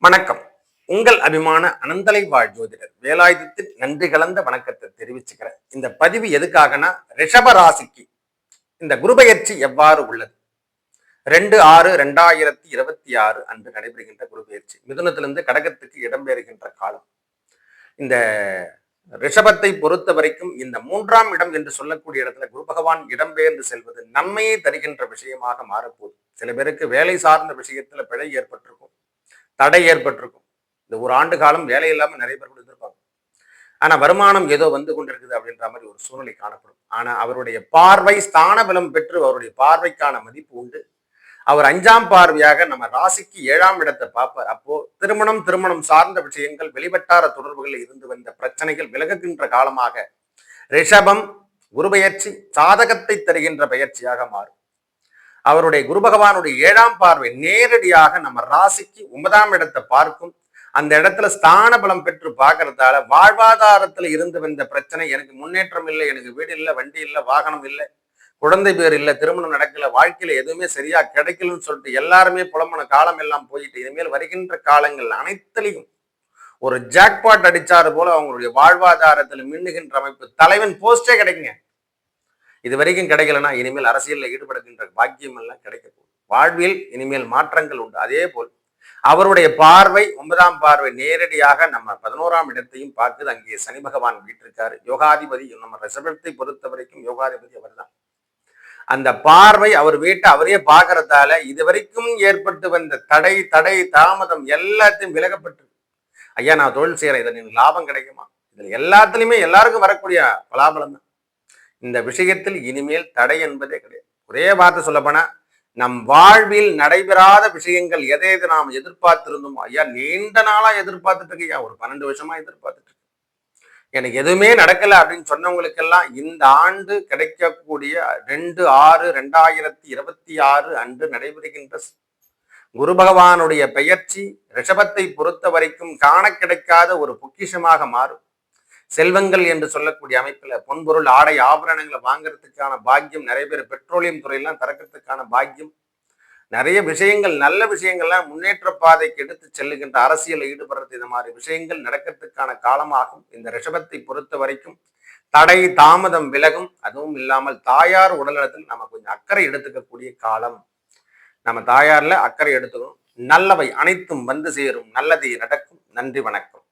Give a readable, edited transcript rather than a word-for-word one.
வணக்கம். உங்கள் அபிமான அனந்தலை வாழ் ஜோதிடர் வேலாயுதத்தின் நன்றி கலந்த வணக்கத்தை தெரிவிச்சுக்கிறேன். இந்த பதிவு எதுக்காகனா, ரிஷப ராசிக்கு இந்த குருபெயர்ச்சி எவ்வாறு உள்ளது? 2/6/2026 அன்று நடைபெறுகின்ற குருபெயர்ச்சி மிதுனத்திலிருந்து கடகத்துக்கு இடம்பெறுகின்ற காலம். இந்த ரிஷபத்தை பொறுத்த வரைக்கும் இந்த 3ஆம் இடம் என்று சொல்லக்கூடிய இடத்துல குரு பகவான் இடம்பெயர்ந்து செல்வது நன்மையை தருகின்ற விஷயமாக மாறப்போகுது. சில பேருக்கு வேலை சார்ந்த விஷயத்துல பிழை ஏற்பட்டிருக்கும், தடை ஏற்பட்டிருக்கும். இந்த ஒரு ஆண்டு காலம் வேலை இல்லாம நிறைய பேர் இருந்திருப்பாங்க. ஆனா வருமானம் ஏதோ வந்து கொண்டிருக்குது அப்படின்ற மாதிரி ஒரு சூழ்நிலை காணப்படும். ஆனா அவருடைய பார்வை ஸ்தான பலம் பெற்று அவருடைய பார்வைக்கான மதிப்பு உண்டு. அவர் 5ஆம் பார்வையாக நம்ம ராசிக்கு 7ஆம் இடத்தை பார்ப்பார். அப்போ திருமணம் சார்ந்த விஷயங்கள், வெளிவட்டார தொடர்புகளில் இருந்து வந்த பிரச்சனைகள் விலகுகின்ற காலமாக ரிஷபம் குரு பெயர்ச்சி சாதகத்தை தருகின்ற பயிற்சியாக மாறும். அவருடைய குரு பகவானுடைய 7ஆம் பார்வை நேரடியாக நம்ம ராசிக்கு 9ஆம் இடத்தை பார்க்கும். அந்த இடத்துல ஸ்தான பலம் பெற்று பார்க்கறதால வாழ்வாதாரத்துல இருந்து வந்த பிரச்சனை, எனக்கு முன்னேற்றம் இல்லை, எனக்கு வீடு இல்லை, வண்டி இல்லை, வாகனம் இல்லை, குழந்தை பேர் இல்லை, திருமணம் நடக்கல, வாழ்க்கையில எதுவுமே சரியா கிடைக்கலன்னு சொல்லிட்டு எல்லாருமே புலம்புன காலம் எல்லாம் போயிட்டு இனிமேல் வருகின்ற காலங்கள் அனைத்திலையும் ஒரு ஜாக்பாட் அடிச்சாரு போல அவங்களுடைய வாழ்வாதாரத்துல மின்னுகின்ற அமைப்பு. தலைவன் போஸ்டே கிடைக்குங்க. இது வரைக்கும் கிடைக்கலன்னா இனிமேல் அரசியலில் ஈடுபடுகின்ற பாக்கியம் எல்லாம் கிடைக்க போகுது. வாழ்வில் இனிமேல் மாற்றங்கள் உண்டு. அதே போல் அவருடைய பார்வை 9ஆம் பார்வை நேரடியாக நம்ம 11ஆம் இடத்தையும் பார்க்குது. அங்கே சனி பகவான் வீட்டிருக்காரு. யோகாதிபதி நம்ம ரிஷபத்தை பொறுத்த வரைக்கும் யோகாதிபதி அவர் தான். அந்த பார்வை அவர் வீட்டை அவரே பார்க்கறதால இது வரைக்கும் ஏற்பட்டு வந்த தடை தாமதம் எல்லாத்தையும் விலகப்பட்டு, ஐயா நான் தொழில் செய்யறேன், இதில் எனக்கு லாபம் கிடைக்குமா, இதுல எல்லாத்துலயுமே எல்லாருக்கும் வரக்கூடிய பலாபலம் தான். இந்த விஷயத்தில் இனிமேல் தடை என்பதே கிடையாது. ஒரே வார்த்தை சொல்லப்போனா, நம் வாழ்வில் நடைபெறாத விஷயங்கள் எதை நாம் எதிர்பார்த்திருந்தோம், ஐயா நீண்ட நாளா எதிர்பார்த்துட்டு இருக்கையா, ஒரு 12 வருஷமா எதிர்பார்த்துட்டு இருக்கு, எனக்கு எதுவுமே நடக்கல அப்படின்னு சொன்னவங்களுக்கெல்லாம் இந்த ஆண்டு கிடைக்கக்கூடிய 2/6/2026 அன்று நடைபெறுகின்ற குரு பகவானுடைய பெயர்ச்சி ரிஷபத்தை பொறுத்த வரைக்கும் காண கிடைக்காத ஒரு பொக்கிஷமாக மாறும். செல்வங்கள் என்று சொல்லக்கூடிய அமைப்புல பொன்பொருள் ஆடை ஆபரணங்களை வாங்குறதுக்கான பாக்கியம், நிறைய பேர் பெட்ரோலியம் துறையெல்லாம் திறக்கிறதுக்கான பாக்கியம், நிறைய விஷயங்கள் நல்ல விஷயங்கள்லாம் முன்னேற்ற பாதைக்கு எடுத்து செல்லுகின்ற அரசியல் ஈடுபடுறது, இந்த மாதிரி விஷயங்கள் நடக்கிறதுக்கான காலமாகும். இந்த ரிஷபத்தை பொறுத்த வரைக்கும் தடை தாமதம் விலகும். அதுவும் இல்லாமல் தாயார் உடல்நலத்தில் நம்ம கொஞ்சம் அக்கறை எடுத்துக்கக்கூடிய காலம். நம்ம தாயார்ல அக்கறை எடுத்துக்கணும். நல்லவை அனைத்தும் வந்து சேரும், நல்லதே நடக்கும். நன்றி, வணக்கம்.